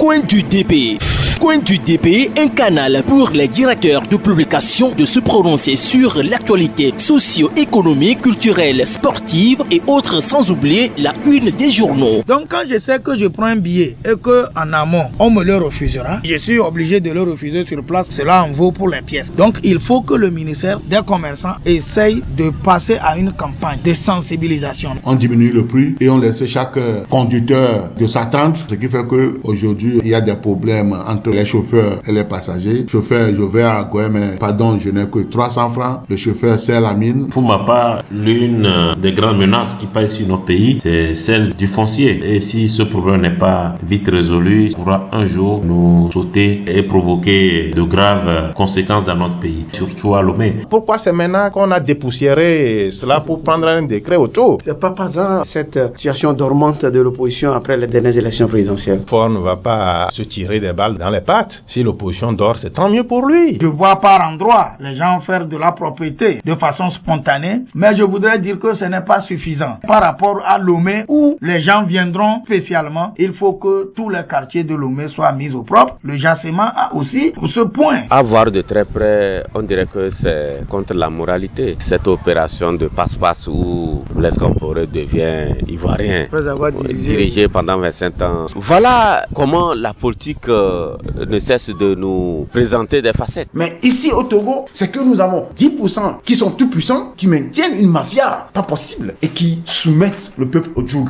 Coin du DP. Coin du DP, un canal pour les directeurs de publication de se prononcer sur l'actualité socio-économique, culturelle, sportive et autres, sans oublier la une des journaux. Donc quand je sais que je prends un billet et qu'en amont on me le refusera, je suis obligé de le refuser sur place. Cela en vaut pour les pièces. Donc il faut que le ministère des commerçants essaye de passer à une campagne de sensibilisation. On diminue le prix et on laisse chaque conducteur de s'attendre, ce qui fait qu'aujourd'hui il y a des problèmes entre les chauffeurs et les passagers. Chauffeur, je vais à Goué, mais pardon, je n'ai que 300 francs. Le chauffeur sert la mine. Pour ma part, l'une des grandes menaces qui pèsent sur nos pays, c'est celle du foncier. Et si ce problème n'est pas vite résolu, il pourra un jour nous sauter et provoquer de graves conséquences dans notre pays, surtout à Lomé. Pourquoi c'est maintenant qu'on a dépoussiéré cela pour prendre un décret autour? C'est pas hasard cette situation dormante de l'opposition après les dernières élections présidentielles. Ford ne va pas se tirer des balles dans les pattes. Si l'opposition dort, c'est tant mieux pour lui. Je vois par endroits les gens faire de la propriété de façon spontanée, mais je voudrais dire que ce n'est pas suffisant. Par rapport à Lomé, où les gens viendront spécialement, il faut que tous les quartiers de Lomé soient mis au propre. Le Jassement a aussi ce point. À voir de très près, on dirait que c'est contre la moralité. Cette opération de passe-passe où Blaise Compaoré devient ivoirien, après avoir dirigé pendant 25 ans. Voilà comment la politique ne cesse de nous présenter des facettes. Mais ici au Togo, c'est que nous avons 10% qui sont tout puissants, qui maintiennent une mafia pas possible et qui soumettent le peuple au joug.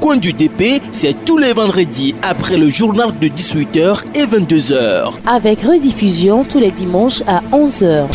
Coin du DP, c'est tous les vendredis après le journal de 18h et 22h. Avec rediffusion tous les dimanches à 11h.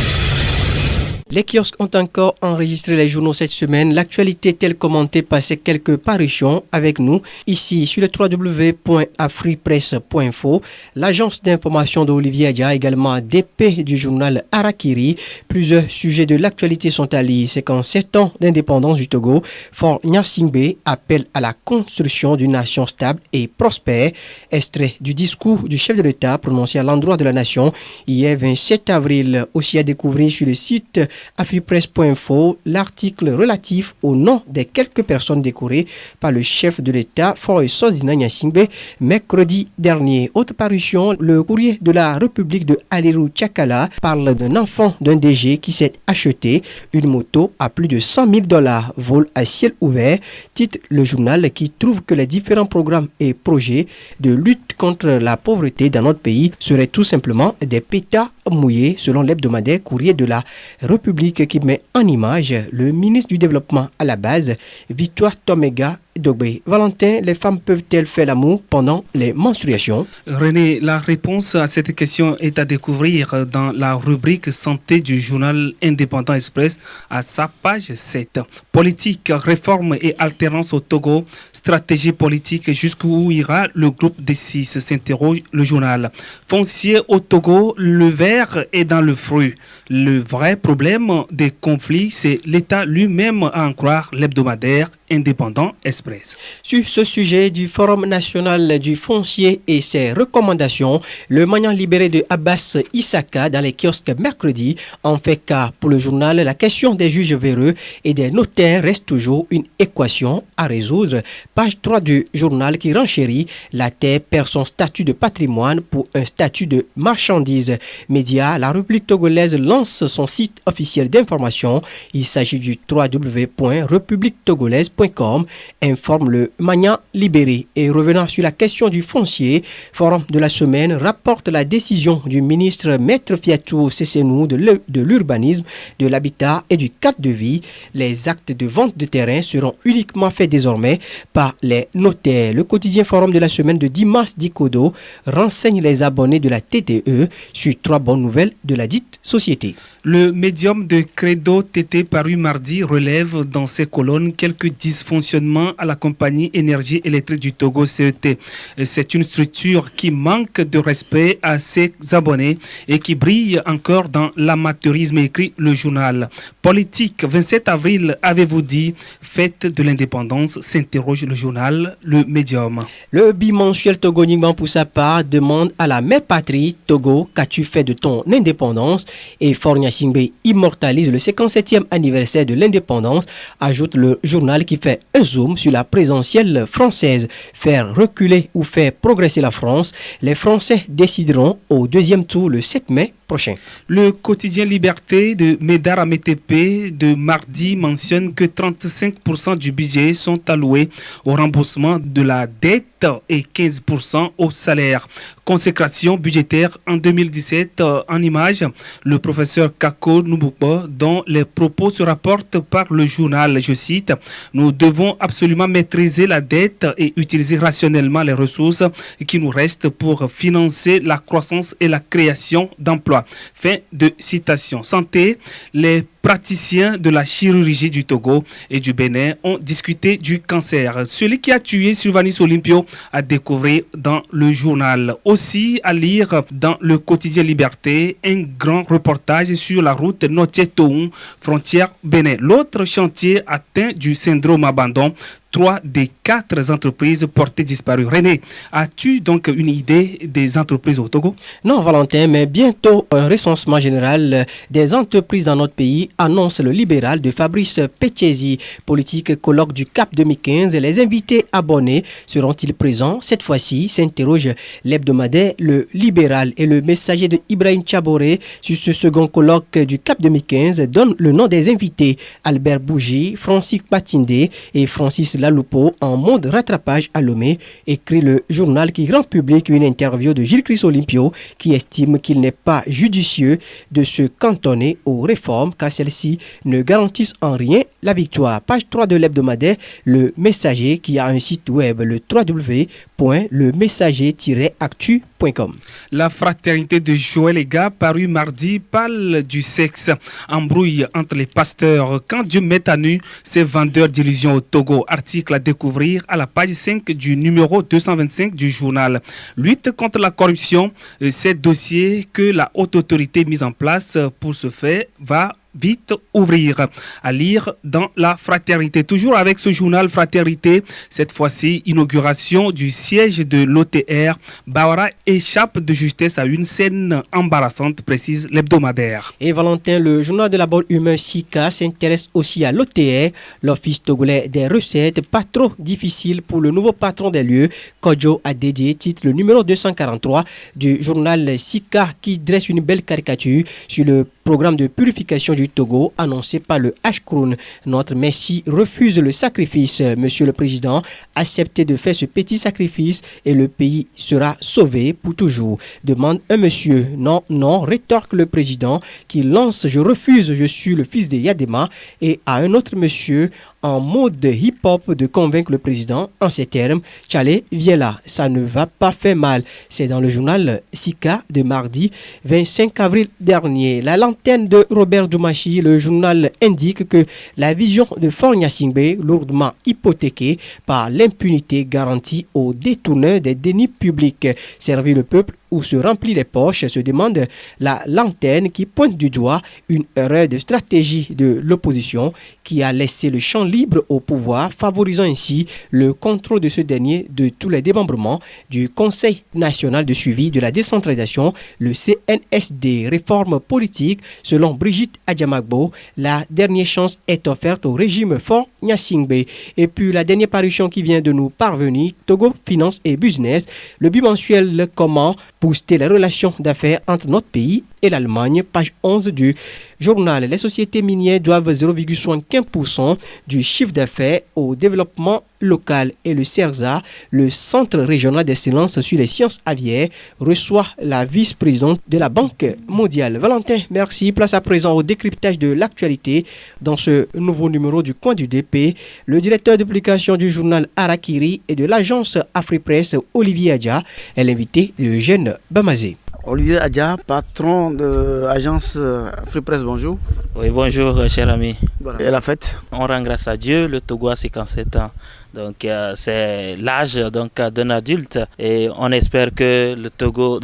Les kiosques ont encore enregistré les journaux cette semaine. L'actualité telle commentée par ces quelques parutions avec nous ici sur le www.afripresse.info. L'agence d'information d'Olivier Adja, également DP du journal Harakiri. Plusieurs sujets de l'actualité sont à lire. C'est qu'en 7 ans d'indépendance du Togo, Faure Gnassingbé appelle à la construction d'une nation stable et prospère. Extrait du discours du chef de l'État prononcé à l'endroit de la nation hier 27 avril. Aussi à découvrir sur le site afripresse.info l'article relatif au nom des quelques personnes décorées par le chef de l'État Faure Sozina Gnassingbé mercredi dernier. Autre parution, le courrier de la République de Aliru Tchakala parle d'un enfant d'un DG qui s'est acheté une moto à plus de $100,000, vol à ciel ouvert, titre le journal qui trouve que les différents programmes et projets de lutte contre la pauvreté dans notre pays seraient tout simplement des pétards mouillés selon l'hebdomadaire courrier de la République qui met en image le ministre du Développement à la base, Victoire Tomega Dogbe. Valentin, les femmes peuvent-elles faire l'amour pendant les menstruations? René, la réponse à cette question est à découvrir dans la rubrique santé du journal Indépendant Express à sa page 7. Politique, réforme et alternance au Togo, stratégie politique, jusqu'où ira le groupe des 6, s'interroge le journal. Foncier au Togo, le verre est dans le fruit. Le vrai problème des conflits, c'est l'État lui-même à en croire l'hebdomadaire Indépendant Express. Sur ce sujet du Forum national du foncier et ses recommandations, le magnat libéré de Abbas Issaka dans les kiosques mercredi en fait cas pour le journal. La question des juges véreux et des notaires reste toujours une équation à résoudre. Page 3 du journal qui renchérit: la terre perd son statut de patrimoine pour un statut de marchandise. Média, la République togolaise lance son site officiel d'information. Il s'agit du www.republiquetogolaise.com, informe le magnat libéré. Et revenant sur la question du foncier, Forum de la semaine rapporte la décision du ministre Maître Fiatou Sessenou de l'urbanisme, de l'habitat et du cadre de vie. Les actes de vente de terrain seront uniquement faits désormais par les notaires. Le quotidien Forum de la semaine de Dimas Dikodo renseigne les abonnés de la TTE sur 3 bonnes nouvelles de la dite société. Le médium de Credo TT paru mardi relève dans ses colonnes quelques dysfonctionnements à la compagnie énergie électrique du Togo CET. C'est une structure qui manque de respect à ses abonnés et qui brille encore dans l'amateurisme, écrit le journal. Politique, 27 avril, avez-vous dit fête de l'indépendance, s'interroge le journal Le Médium. Le bimensuel Togo Nigban pour sa part demande à la mère patrie: Togo, qu'as-tu fait de ton indépendance? Et Faure Gnassingbé immortalise le 57e anniversaire de l'indépendance, ajoute le journal qui fait un zoom sur sur la présidentielle française. Faire reculer ou faire progresser la France, les Français décideront au deuxième tour le 7 mai prochain. Le quotidien Liberté de Médard Amétépé de mardi mentionne que 35% du budget sont alloués au remboursement de la dette et 15% au salaire. Consécration budgétaire en 2017 en image, le professeur Kako Noubouba, dont les propos se rapportent par le journal, je cite, « Nous devons absolument maîtriser la dette et utiliser rationnellement les ressources qui nous restent pour financer la croissance et la création d'emplois. » Fin de citation. Santé, les praticiens de la chirurgie du Togo et du Bénin ont discuté du cancer. Celui qui a tué Sylvanus Olympio a découvert dans le journal. Aussi à lire dans le quotidien Liberté, un grand reportage sur la route Notié-Toun, frontière Bénin. L'autre chantier atteint du syndrome abandon. 3 des 4 entreprises portées disparues. René, as-tu donc une idée des entreprises au Togo? Non, Valentin, mais bientôt un recensement général des entreprises dans notre pays annonce le libéral de Fabrice Pecchesi. Politique colloque du CAP 2015. Les invités abonnés seront-ils présents? Cette fois-ci, s'interroge l'hebdomadaire Le Libéral et le messager de Ibrahim Tchaboré sur ce second colloque du CAP 2015 donne le nom des invités. Albert Bougie, Francis Batindé et Francis Laloupo en mode rattrapage à Lomé, écrit le journal qui rend public une interview de Gilles-Christ Olympio qui estime qu'il n'est pas judicieux de se cantonner aux réformes car celles-ci ne garantissent en rien la victoire. Page 3 de l'hebdomadaire Le Messager qui a un site web, le www.lemessager-actu.com. La fraternité de Joël Ega, paru mardi, parle du sexe. Embrouille entre les pasteurs quand Dieu met à nu ces vendeurs d'illusions au Togo. Article à découvrir à la page 5 du numéro 225 du journal. Lutte contre la corruption, ces dossiers que la haute autorité mise en place pour ce fait va vite ouvrir. À lire dans la Fraternité. Toujours avec ce journal Fraternité, cette fois-ci, inauguration du siège de l'OTR. Bawara échappe de justesse à une scène embarrassante, précise l'hebdomadaire. Et Valentin, le journal de la bonne humeur SICA s'intéresse aussi à l'OTR, l'Office togolais des recettes, pas trop difficile pour le nouveau patron des lieux, Kodjo Adedje, titre le numéro 243 du journal SICA qui dresse une belle caricature sur le programme de purification du Togo annoncé par le Hkroun. Notre Messie refuse le sacrifice. Monsieur le Président, acceptez de faire ce petit sacrifice et le pays sera sauvé pour toujours. Demande un monsieur. Non, non, rétorque le Président qui lance je refuse, je suis le fils de Yadema et à un autre monsieur en mode hip-hop de convaincre le président en ces termes. Tchalé, viens là, ça ne va pas faire mal. C'est dans le journal Sika de mardi 25 avril dernier. La lanterne de Robert Doumachi, le journal indique que la vision de Faure Gnassingbé, lourdement hypothéquée par l'impunité garantie aux détourneurs des deniers publics, servir le peuple ou se remplit les poches, se demande la lanterne qui pointe du doigt une erreur de stratégie de l'opposition qui a laissé le champ libre au pouvoir, favorisant ainsi le contrôle de ce dernier de tous les démembrements du Conseil national de suivi de la décentralisation, le CNSD. Réforme politique, selon Brigitte Adjamagbo, la dernière chance est offerte au régime Faure Gnassingbé. Et puis la dernière parution qui vient de nous parvenir, Togo Finance et Business, le bimensuel Comment booster les relations d'affaires entre notre pays et l'Allemagne, page 11 du journal. Les sociétés minières doivent 0,75% du chiffre d'affaires au développement local et le CERSA, le Centre régional d'excellence sur les sciences aviaires, reçoit la vice-présidente de la Banque mondiale. Valentin, merci. Place à présent au décryptage de l'actualité dans ce nouveau numéro du Coin du DP. Le directeur de publication du journal Harakiri et de l'agence Afripresse, Olivier Adja, est l'invité de Eugène Bamazé. Olivier Adja, patron de l'agence Afripresse, bonjour. Oui, bonjour, cher ami. Voilà. Et la fête? On rend grâce à Dieu, le Togo a 57 ans. Donc c'est l'âge d'un adulte et on espère que le Togo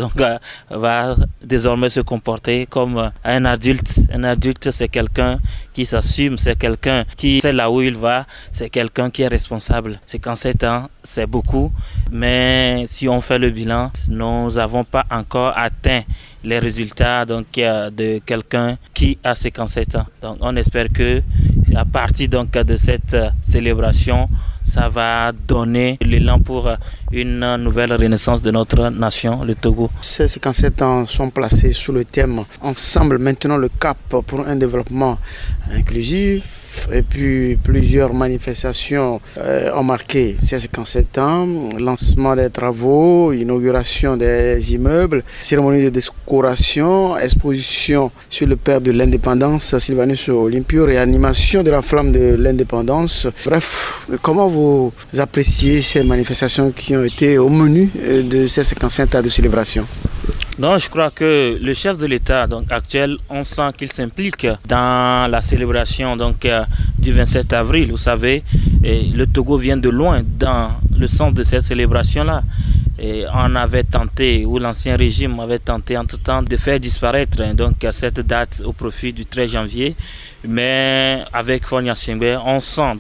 va désormais se comporter comme un adulte. Un adulte, c'est quelqu'un qui s'assume, c'est quelqu'un qui sait là où il va, c'est quelqu'un qui est responsable. 57 ans, c'est beaucoup, mais si on fait le bilan, nous n'avons pas encore atteint les résultats de quelqu'un qui a 57 ans. Donc on espère que à partir de cette célébration, ça va donner l'élan pour une nouvelle renaissance de notre nation, le Togo. Ces 57 ans sont placés sous le thème « Ensemble, maintenant le cap pour un développement inclusif ». Et puis plusieurs manifestations ont marqué ces 57 ans, lancement des travaux, inauguration des immeubles, cérémonie de décoration, exposition sur le père de l'indépendance, Sylvanus Olympio, réanimation de la flamme de l'indépendance. Bref, comment vous appréciez ces manifestations qui ont été au menu de ces 57 ans de célébration? Non, je crois que le chef de l'État actuel, on sent qu'il s'implique dans la célébration du 27 avril. Vous savez, le Togo vient de loin dans le sens de cette célébration-là. Et on avait tenté, ou l'ancien régime avait tenté entre-temps de faire disparaître cette date au profit du 13 janvier. Mais avec Faure Gnassingbé, on sent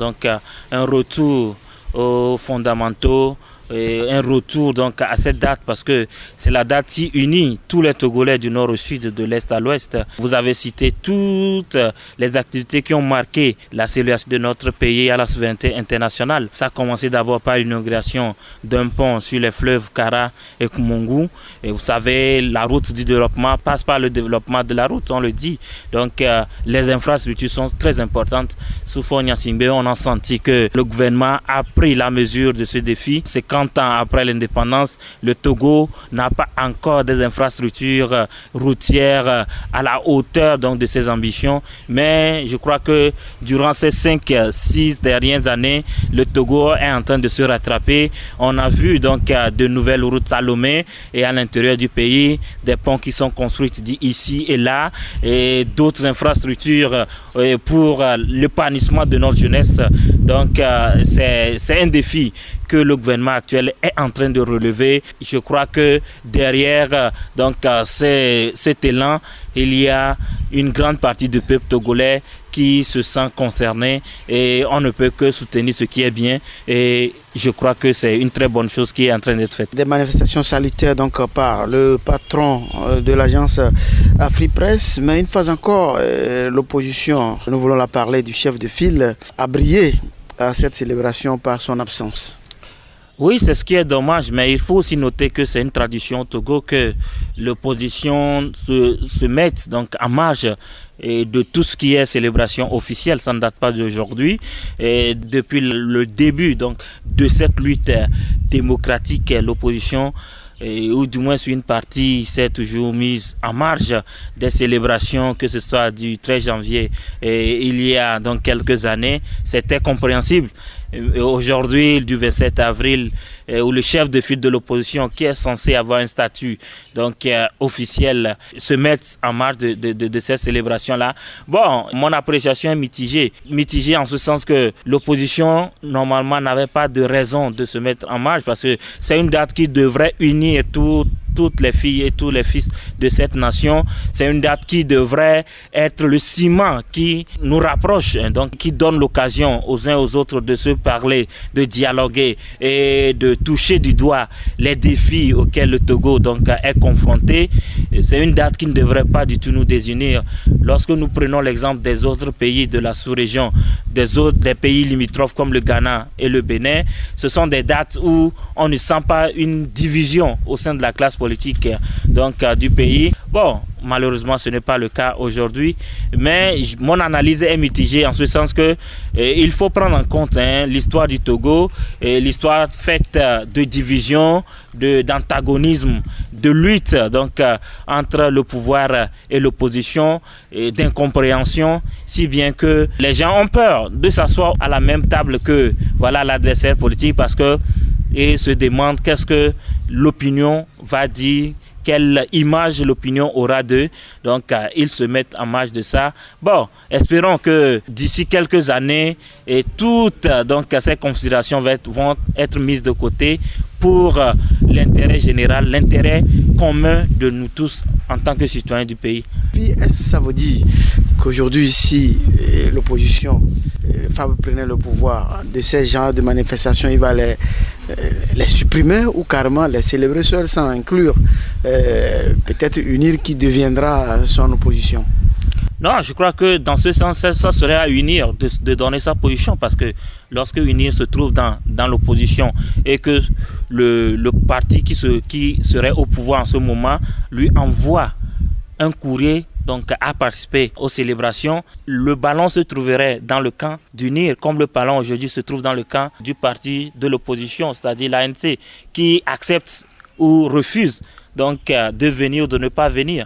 un retour aux fondamentaux, et un retour à cette date parce que c'est la date qui unit tous les Togolais du nord au sud, de l'est à l'ouest. Vous avez cité toutes les activités qui ont marqué la célébration de notre pays à la souveraineté internationale. Ça a commencé d'abord par l'inauguration d'un pont sur les fleuves Kara et Kumongu. Et vous savez, la route du développement passe par le développement de la route, on le dit. Donc les infrastructures sont très importantes. Sous Faure Gnassingbé, on a senti que le gouvernement a pris la mesure de ce défi. C'est 50 ans après l'indépendance, le Togo n'a pas encore des infrastructures routières à la hauteur de ses ambitions. Mais je crois que durant ces 5-6 dernières années, le Togo est en train de se rattraper. On a vu de nouvelles routes à Lomé et à l'intérieur du pays, des ponts qui sont construits ici et là, et d'autres infrastructures pour l'épanouissement de notre jeunesse. Donc c'est un défi que le gouvernement actuel est en train de relever. Je crois que derrière cet élan, il y a une grande partie du peuple togolais qui se sent concerné et on ne peut que soutenir ce qui est bien et je crois que c'est une très bonne chose qui est en train d'être faite. Des manifestations salutaires par le patron de l'agence Afripresse, mais une fois encore, l'opposition, nous voulons la parler du chef de file, a brillé à cette célébration par son absence. Oui, c'est ce qui est dommage, mais il faut aussi noter que c'est une tradition au Togo que l'opposition se mette en marge de tout ce qui est célébration officielle. Ça ne date pas d'aujourd'hui. Et depuis le début de cette lutte démocratique, l'opposition, ou du moins une partie s'est toujours mise en marge des célébrations, que ce soit du 13 janvier et il y a quelques années. C'était compréhensible. Aujourd'hui, du 27 avril, où le chef de file de l'opposition, qui est censé avoir un statut officiel, se met en marge de cette célébration-là. Bon, mon appréciation est mitigée. Mitigée en ce sens que l'opposition, normalement, n'avait pas de raison de se mettre en marge parce que c'est une date qui devrait unir toutes les filles et tous les fils de cette nation. C'est une date qui devrait être le ciment qui nous rapproche, qui donne l'occasion aux uns aux autres de se parler, de dialoguer et de toucher du doigt les défis auxquels le Togo est confronté. C'est une date qui ne devrait pas du tout nous désunir. Lorsque nous prenons l'exemple des autres pays de la sous-région, des pays limitrophes comme le Ghana et le Bénin, ce sont des dates où on ne sent pas une division au sein de la classe politique du pays. Bon, malheureusement, ce n'est pas le cas aujourd'hui, mais mon analyse est mitigée en ce sens que il faut prendre en compte l'histoire du Togo, l'histoire faite de division, d'antagonisme, de lutte entre le pouvoir et l'opposition, d'incompréhension, si bien que les gens ont peur de s'asseoir à la même table que l'adversaire politique parce que et se demandent qu'est-ce que l'opinion va dire, quelle image l'opinion aura d'eux. Donc, ils se mettent en marge de ça. Bon, espérons que d'ici quelques années, et toutes ces considérations vont être mises de côté pour l'intérêt général, l'intérêt commun de nous tous en tant que citoyens du pays. Puis, est-ce que ça veut dire qu'aujourd'hui, si l'opposition prenait le pouvoir de ces genres de manifestations, il va les supprimer ou carrément les célébrer seuls sans inclure peut-être UNIR qui deviendra son opposition? Non, je crois que dans ce sens, ça serait à UNIR de donner sa position, parce que lorsque UNIR se trouve dans l'opposition et que le parti qui serait au pouvoir en ce moment lui envoie un courrier donc à participer aux célébrations, le ballon se trouverait dans le camp d'UNIR, comme le ballon aujourd'hui se trouve dans le camp du parti de l'opposition, c'est-à-dire l'ANC, qui accepte ou refuse donc de venir ou de ne pas venir.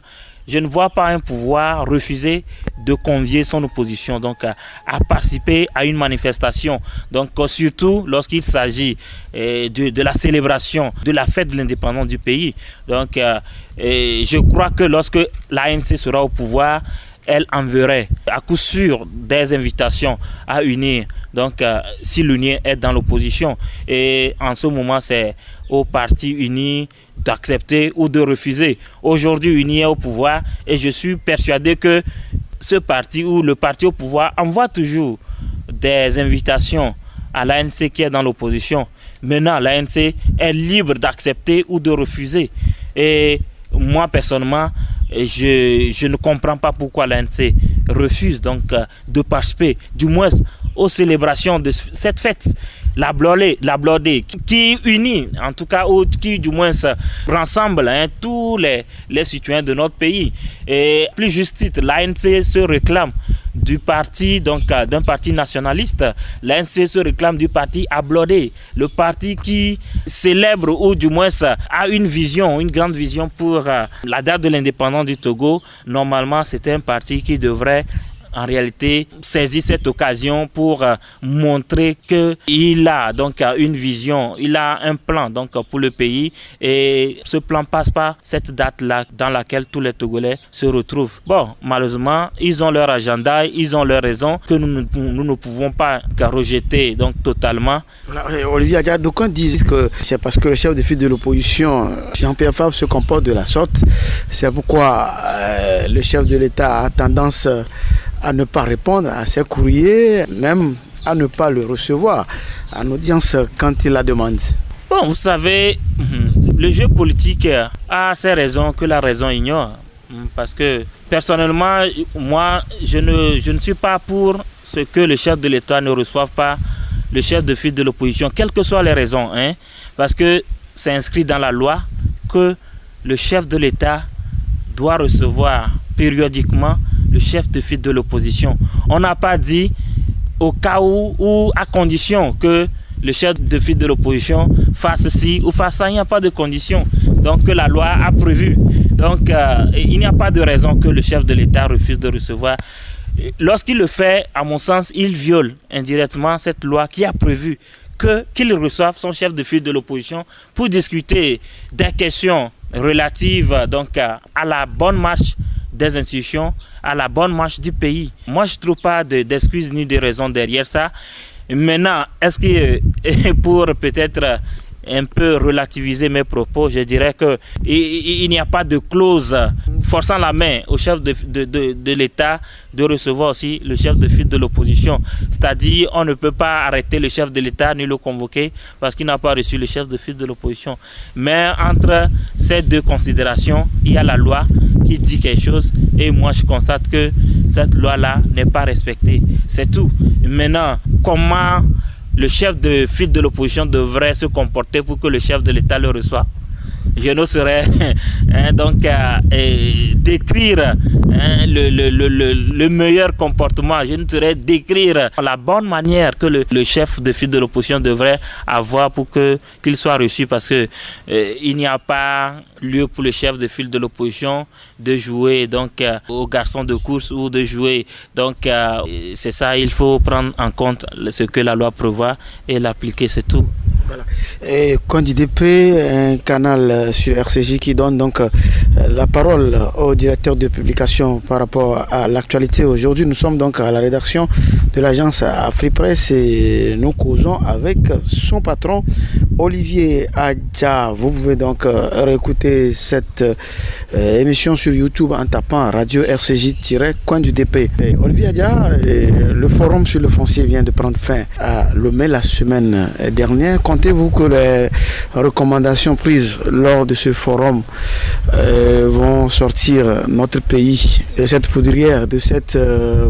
Je ne vois pas un pouvoir refuser de convier son opposition donc à participer à une manifestation. Donc surtout lorsqu'il s'agit de la célébration de la fête de l'indépendance du pays. Donc je crois que lorsque l'ANC sera au pouvoir, elle enverrait à coup sûr des invitations à UNIR. Donc si l'UNIR est dans l'opposition, et en ce moment c'est au parti UNIR d'accepter ou de refuser. Aujourd'hui, UNIR est au pouvoir et je suis persuadé que ce parti ou le parti au pouvoir envoie toujours des invitations à l'ANC qui est dans l'opposition. Maintenant, l'ANC est libre d'accepter ou de refuser. Et moi, personnellement, je ne comprends pas pourquoi l'ANC refuse donc de participer, du moins aux célébrations de cette fête. La Blodé, qui unit, en tout cas, ou qui du moins rassemble tous les citoyens de notre pays. Et plus juste titre, l'ANC se réclame du parti, donc d'un parti nationaliste. L'ANC se réclame du parti Ablodé, le parti qui célèbre ou du moins a une grande vision pour la date de l'indépendance du Togo. Normalement, c'est un parti qui devrait en réalité saisir cette occasion pour montrer qu'il a donc une vision, il a un plan donc pour le pays, et ce plan passe par cette date-là dans laquelle tous les Togolais se retrouvent. Bon, malheureusement, ils ont leur agenda, ils ont leurs raisons que nous ne pouvons pas rejeter donc totalement. Voilà, Olivier Adja, d'aucuns disent que c'est parce que le chef de file de l'opposition, Jean-Pierre Fabre, se comporte de la sorte. C'est pourquoi le chef de l'État a tendance à ne pas répondre à ses courriers, même à ne pas le recevoir en audience quand il la demande. Bon, vous savez, le jeu politique a ses raisons que la raison ignore. Parce que personnellement, moi, je ne suis pas pour ce que le chef de l'État ne reçoive pas le chef de file de l'opposition, quelles que soient les raisons. Parce que c'est inscrit dans la loi que le chef de l'État doit recevoir périodiquement le chef de file de l'opposition. On n'a pas dit au cas où ou à condition que le chef de file de l'opposition fasse ci ou fasse ça. Il n'y a pas de condition donc que la loi a prévu. Donc il n'y a pas de raison que le chef de l'État refuse de recevoir. Lorsqu'il le fait, à mon sens, il viole indirectement cette loi qui a prévu qu'il reçoive son chef de file de l'opposition pour discuter des questions relatives donc à la bonne marche des institutions, à la bonne marche du pays. Moi, je ne trouve pas d'excuses ni de raisons derrière ça. Maintenant, est-ce que pour peut-être un peu relativiser mes propos, je dirais qu'il n'y a pas de clause forçant la main au chef de l'État de recevoir aussi le chef de file de l'opposition. C'est-à-dire, on ne peut pas arrêter le chef de l'État ni le convoquer parce qu'il n'a pas reçu le chef de file de l'opposition. Mais entre ces deux considérations, il y a la loi qui dit quelque chose et moi je constate que cette loi-là n'est pas respectée. C'est tout. Maintenant, comment le chef de file de l'opposition devrait se comporter pour que le chef de l'État le reçoive? Je n'oserais donc décrire le meilleur comportement. Je ne saurais décrire la bonne manière que le chef de file de l'opposition devrait avoir pour qu'il soit reçu, parce que il n'y a pas lieu pour le chef de file de l'opposition de jouer donc au garçon de course ou de jouer. Donc c'est ça, il faut prendre en compte ce que la loi prévoit et l'appliquer, c'est tout. Voilà. Et CONDIDP, un canal sur RCJ qui donne donc la parole au directeur de publication par rapport à l'actualité. Aujourd'hui, nous sommes donc à la rédaction de l'agence AfriPresse et nous causons avec son patron Olivier Adja. Vous pouvez donc réécouter cette émission sur YouTube en tapant Radio RCJ-CONDIDP. Olivier Adja, le forum sur le foncier vient de prendre fin à Lomé la semaine dernière. Comptez-vous que les recommandations prises lors de ce forum vont sortir notre pays de cette poudrière, de cette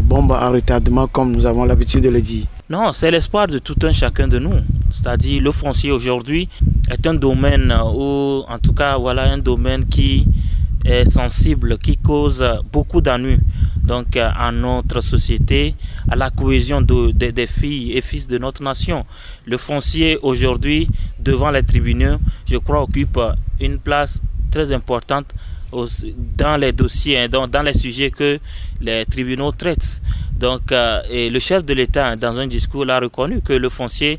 bombe à retardement comme nous avons l'habitude de le dire? Non, c'est l'espoir de tout un chacun de nous. C'est-à-dire le foncier aujourd'hui est un domaine où, en tout cas, voilà un domaine qui est sensible, qui cause beaucoup d'ennuis donc à notre société, à la cohésion des filles et fils de notre nation. Le foncier aujourd'hui, devant les tribunaux, je crois, occupe une place très importante dans les dossiers, dans les sujets que les tribunaux traitent. Donc, et le chef de l'État, dans un discours, a reconnu que le foncier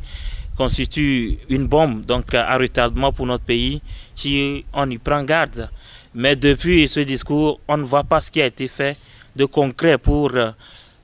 constitue une bombe donc, à retardement pour notre pays, si on y prend garde. Mais depuis ce discours, on ne voit pas ce qui a été fait de concret pour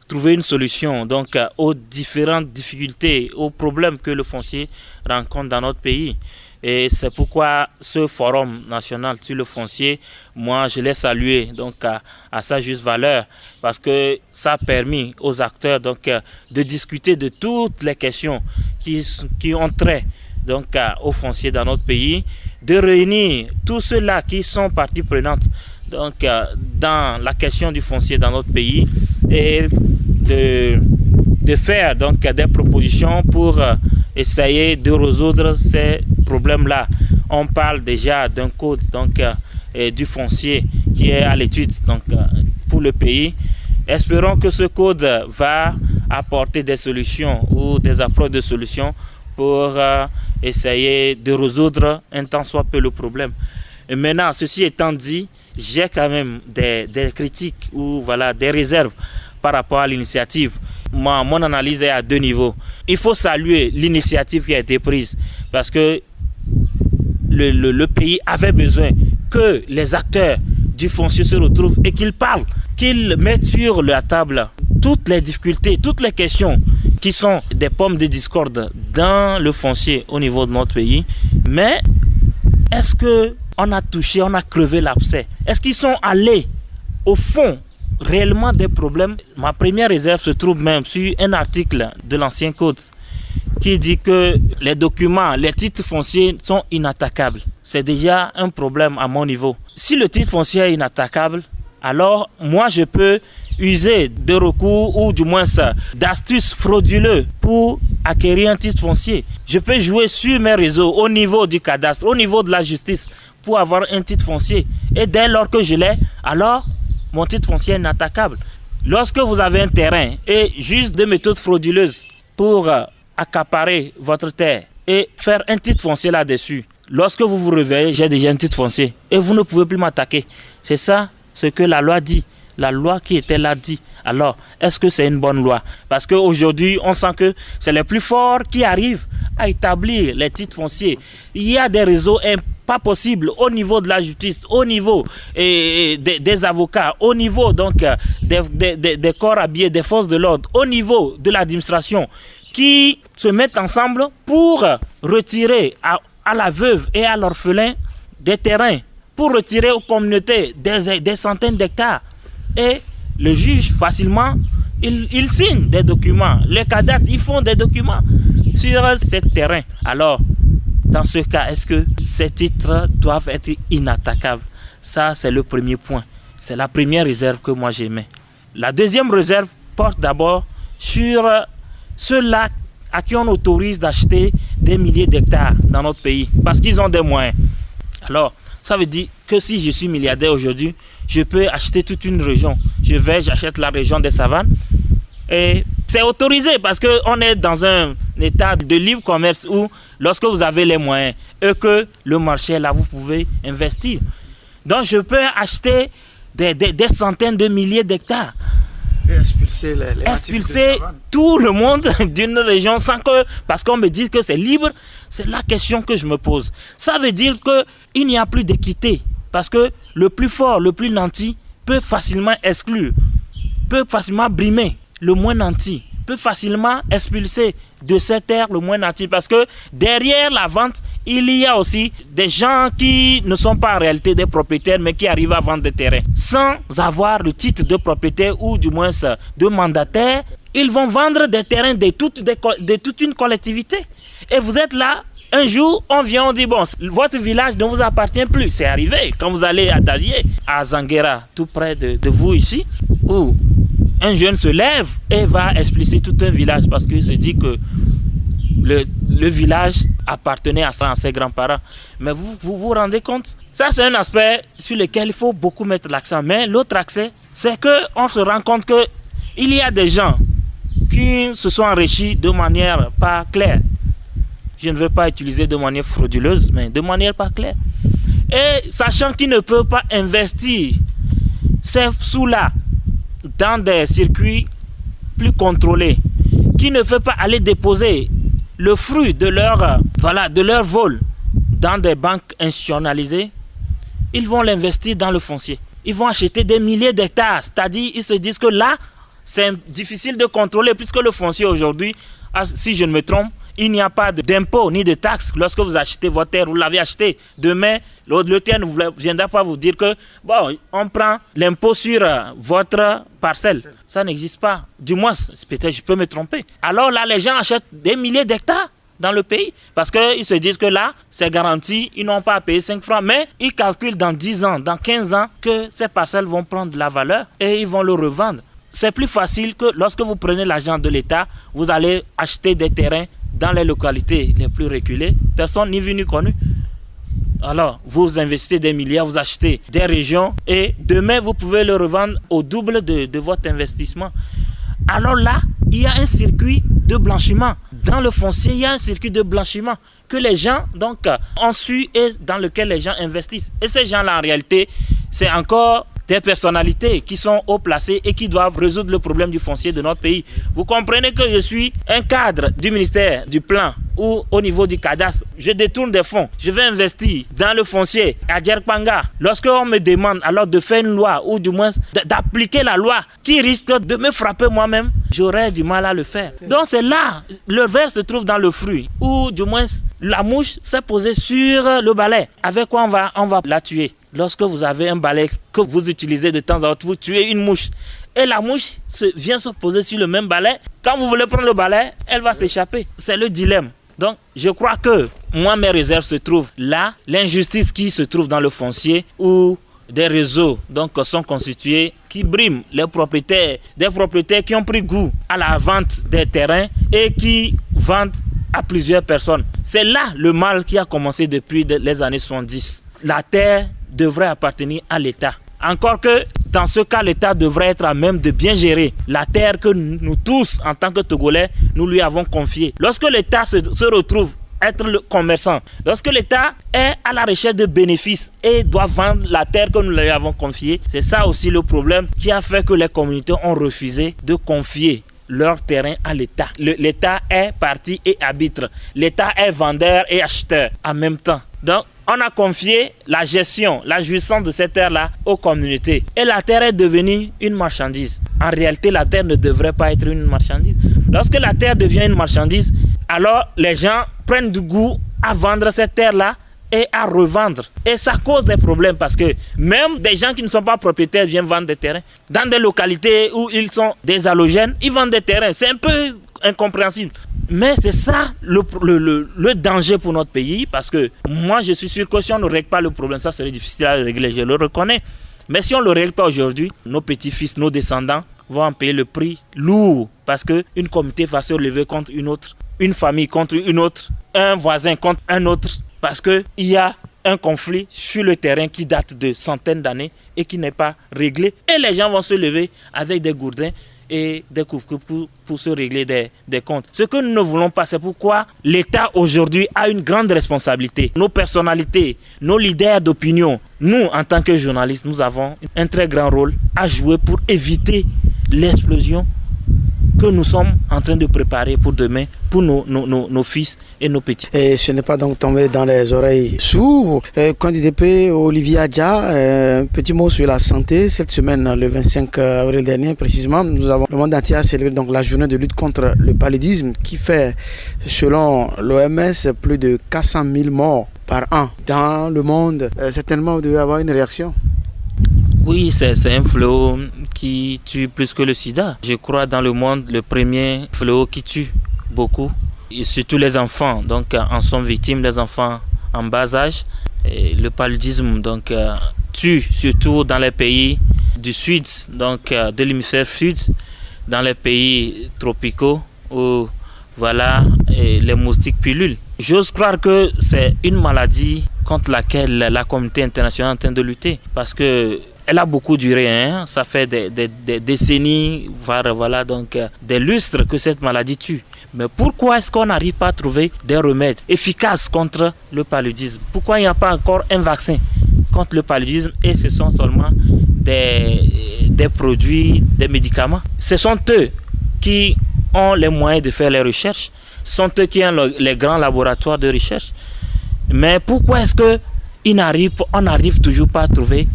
trouver une solution donc, aux différentes difficultés, aux problèmes que le foncier rencontre dans notre pays. Et c'est pourquoi ce forum national sur le foncier, moi je l'ai salué donc à sa juste valeur, parce que ça a permis aux acteurs donc, de discuter de toutes les questions qui ont trait donc, au foncier dans notre pays, de réunir tous ceux-là qui sont parties prenantes donc, dans la question du foncier dans notre pays et de faire donc, des propositions pour essayer de résoudre ces problèmes-là. On parle déjà d'un code donc, du foncier qui est à l'étude donc, pour le pays. Espérons que ce code va apporter des solutions ou des approches de solutions pour essayer de résoudre un tant soit peu le problème. Et maintenant, ceci étant dit, j'ai quand même des critiques ou voilà, des réserves par rapport à l'initiative. Mon analyse est à deux niveaux. Il faut saluer l'initiative qui a été prise parce que le pays avait besoin que les acteurs du foncier se retrouvent et qu'ils parlent, qu'ils mettent sur la table toutes les difficultés, toutes les questions qui sont des pommes de discorde dans le foncier au niveau de notre pays. Mais est-ce qu'on a touché, on a crevé l'abcès? Est-ce qu'ils sont allés au fond réellement des problèmes? Ma première réserve se trouve même sur un article de l'ancien code qui dit que les documents, les titres fonciers sont inattaquables. C'est déjà un problème à mon niveau. Si le titre foncier est inattaquable, alors moi je peux user de recours ou du moins d'astuces frauduleuses pour acquérir un titre foncier. Je peux jouer sur mes réseaux au niveau du cadastre, au niveau de la justice pour avoir un titre foncier. Et dès lors que je l'ai, alors mon titre foncier est inattaquable. Lorsque vous avez un terrain et juste des méthodes frauduleuses pour accaparer votre terre et faire un titre foncier là-dessus, lorsque vous vous réveillez, j'ai déjà un titre foncier et vous ne pouvez plus m'attaquer. C'est ça ce que la loi dit. La loi qui était là dit. Alors, est-ce que c'est une bonne loi? Parce qu'aujourd'hui, on sent que c'est les plus forts qui arrivent à établir les titres fonciers. Il y a des réseaux pas possibles au niveau de la justice, au niveau des avocats, au niveau donc des corps habillés, des forces de l'ordre, au niveau de l'administration, qui se mettent ensemble pour retirer à la veuve et à l'orphelin des terrains, pour retirer aux communautés des centaines d'hectares. Et le juge, facilement, il signe des documents. Les cadastres, ils font des documents sur ces terrains. Alors, dans ce cas, est-ce que ces titres doivent être inattaquables? Ça, c'est le premier point. C'est la première réserve que moi j'émets. La deuxième réserve porte d'abord sur ceux-là à qui on autorise d'acheter des milliers d'hectares dans notre pays parce qu'ils ont des moyens. Alors, ça veut dire que si je suis milliardaire aujourd'hui, je peux acheter toute une région. J'achète la région des savanes et c'est autorisé parce qu'on est dans un état de libre commerce où lorsque vous avez les moyens et que le marché est là, vous pouvez investir. Donc je peux acheter des centaines de milliers d'hectares. Et expulser expulser tout le monde d'une région sans que, parce qu'on me dit que c'est libre, c'est la question que je me pose. Ça veut dire qu'il n'y a plus d'équité, parce que le plus fort, le plus nanti peut facilement exclure, peut facilement brimer le moins nanti, peut facilement expulser de cette terre le moins nanti, parce que derrière la vente, il y a aussi des gens qui ne sont pas en réalité des propriétaires, mais qui arrivent à vendre des terrains. Sans avoir le titre de propriétaire ou du moins de mandataire, ils vont vendre des terrains de toute une collectivité. Et vous êtes là, Un jour, on vient, on dit, bon, votre village ne vous appartient plus. C'est arrivé quand vous allez à Davier, à Zanguera, tout près de vous ici, où un jeune se lève et va expulser tout un village parce qu'il se dit que le village appartenait à ses grands-parents. Mais vous rendez compte? Ça, c'est un aspect sur lequel il faut beaucoup mettre l'accent. Mais l'autre accès, c'est qu'on se rend compte qu'il y a des gens qui se sont enrichis de manière pas claire. Je ne veux pas utiliser de manière frauduleuse, mais de manière pas claire. Et sachant qu'ils ne peuvent pas investir ces sous-là dans des circuits plus contrôlés, qui ne veulent pas aller déposer le fruit de leur vol dans des banques institutionnalisées, ils vont l'investir dans le foncier. Ils vont acheter des milliers d'hectares. C'est-à-dire, ils se disent que là, c'est difficile de contrôler puisque le foncier aujourd'hui, si je ne me trompe, il n'y a pas d'impôt ni de taxes. Lorsque vous achetez votre terre, vous l'avez acheté. Demain, le terre ne viendra pas vous dire que, bon, on prend l'impôt sur votre parcelle. Ça n'existe pas. Du moins, peut-être je peux me tromper. Alors là, les gens achètent des milliers d'hectares dans le pays parce qu'ils se disent que là, c'est garanti, ils n'ont pas à payer 5 francs. Mais ils calculent dans 10 ans, dans 15 ans, que ces parcelles vont prendre de la valeur et ils vont le revendre. C'est plus facile que lorsque vous prenez l'argent de l'État, vous allez acheter des terrains dans les localités les plus reculées, personne ni vu ni connu. Alors, vous investissez des milliards, vous achetez des régions et demain, vous pouvez le revendre au double de votre investissement. Alors là, il y a un circuit de blanchiment. Dans le foncier, il y a un circuit de blanchiment que les gens donc, ont su et dans lequel les gens investissent. Et ces gens-là, en réalité, c'est encore des personnalités qui sont haut placées et qui doivent résoudre le problème du foncier de notre pays. Vous comprenez que je suis un cadre du ministère du Plan ou au niveau du cadastre, je détourne des fonds, je vais investir dans le foncier à Djerkpanga. Lorsqu'on me demande alors de faire une loi ou du moins d'appliquer la loi qui risque de me frapper moi-même, j'aurais du mal à le faire. Donc c'est là, le ver se trouve dans le fruit ou du moins la mouche s'est posée sur le balai. Avec quoi on va la tuer? Lorsque vous avez un balai que vous utilisez de temps en temps, vous tuez une mouche. Et la mouche vient se poser sur le même balai. Quand vous voulez prendre le balai, elle va s'échapper. C'est le dilemme. Donc, je crois que moi, mes réserves se trouvent là. L'injustice qui se trouve dans le foncier où des réseaux donc, sont constitués qui briment les propriétaires, des propriétaires qui ont pris goût à la vente des terrains et qui vendent à plusieurs personnes. C'est là le mal qui a commencé depuis les années 70. La terre devrait appartenir à l'État. Encore que dans ce cas, l'État devrait être à même de bien gérer la terre que nous tous, en tant que Togolais, nous lui avons confiée. Lorsque l'État se retrouve être le commerçant, lorsque l'État est à la recherche de bénéfices et doit vendre la terre que nous lui avons confiée, c'est ça aussi le problème qui a fait que les communautés ont refusé de confier leur terrain à l'État. L'État est parti et arbitre. L'État est vendeur et acheteur en même temps. Donc, on a confié la gestion, la jouissance de cette terre-là aux communautés. Et la terre est devenue une marchandise. En réalité, la terre ne devrait pas être une marchandise. Lorsque la terre devient une marchandise, alors les gens prennent du goût à vendre cette terre-là et à revendre. Et ça cause des problèmes parce que même des gens qui ne sont pas propriétaires viennent vendre des terrains. Dans des localités où ils sont des halogènes, ils vendent des terrains. C'est un peu incompréhensible. Mais c'est ça le danger pour notre pays parce que moi je suis sûr que si on ne règle pas le problème, ça serait difficile à régler, je le reconnais. Mais si on ne le règle pas aujourd'hui, nos petits-fils, nos descendants vont en payer le prix lourd parce qu'une communauté va se lever contre une autre, une famille contre une autre, un voisin contre un autre parce qu'il y a un conflit sur le terrain qui date de centaines d'années et qui n'est pas réglé. Et les gens vont se lever avec des gourdins et des coupes pour se régler des comptes. Ce que nous ne voulons pas, c'est pourquoi l'État aujourd'hui a une grande responsabilité. Nos personnalités, nos leaders d'opinion, nous en tant que journalistes, nous avons un très grand rôle à jouer pour éviter l'explosion que nous sommes en train de préparer pour demain, pour nos fils et nos petits. Et ce n'est pas donc tombé dans les oreilles sourdes. Candidat Olivier Adja, un petit mot sur la santé. Cette semaine, le 25 avril dernier précisément, nous avons le monde entier a célébré donc la journée de lutte contre le paludisme qui fait, selon l'OMS, plus de 400 000 morts par an dans le monde. Certainement, vous devez avoir une réaction. Oui, c'est un fléau qui tue plus que le sida. Je crois dans le monde, le premier fléau qui tue beaucoup et surtout les enfants donc en sont victimes, les enfants en bas âge. Et le paludisme donc tue surtout dans les pays du sud, donc de l'hémisphère sud, dans les pays tropicaux où et les moustiques pullulent. J'ose croire que c'est une maladie contre laquelle la communauté internationale est en train de lutter parce que elle a beaucoup duré, ça fait des décennies, voire donc des lustres que cette maladie tue. Mais pourquoi est-ce qu'on n'arrive pas à trouver des remèdes efficaces contre le paludisme? Pourquoi il n'y a pas encore un vaccin contre le paludisme et ce sont seulement des produits, des médicaments? Ce sont eux qui ont les moyens de faire les recherches, ce sont eux qui ont les grands laboratoires de recherche. Mais pourquoi est-ce qu'on n'arrive toujours pas à trouver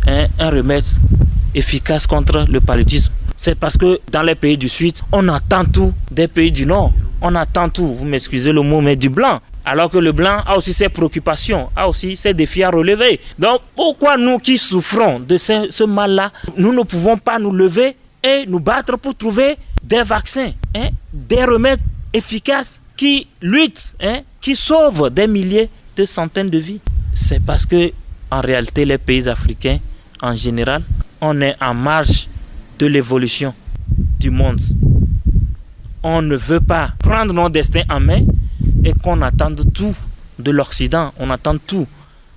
un remède efficace contre le paludisme? C'est parce que dans les pays du Sud, on attend tout des pays du Nord. On attend tout, vous m'excusez le mot, mais du blanc. Alors que le blanc a aussi ses préoccupations, a aussi ses défis à relever. Donc pourquoi nous qui souffrons de ce mal-là, nous ne pouvons pas nous lever et nous battre pour trouver des vaccins, des remèdes efficaces qui luttent, qui sauvent des milliers de centaines de vies? C'est parce que en réalité, les pays africains, en général, on est en marge de l'évolution du monde. On ne veut pas prendre nos destins en main et qu'on attende tout de l'Occident. On attend tout.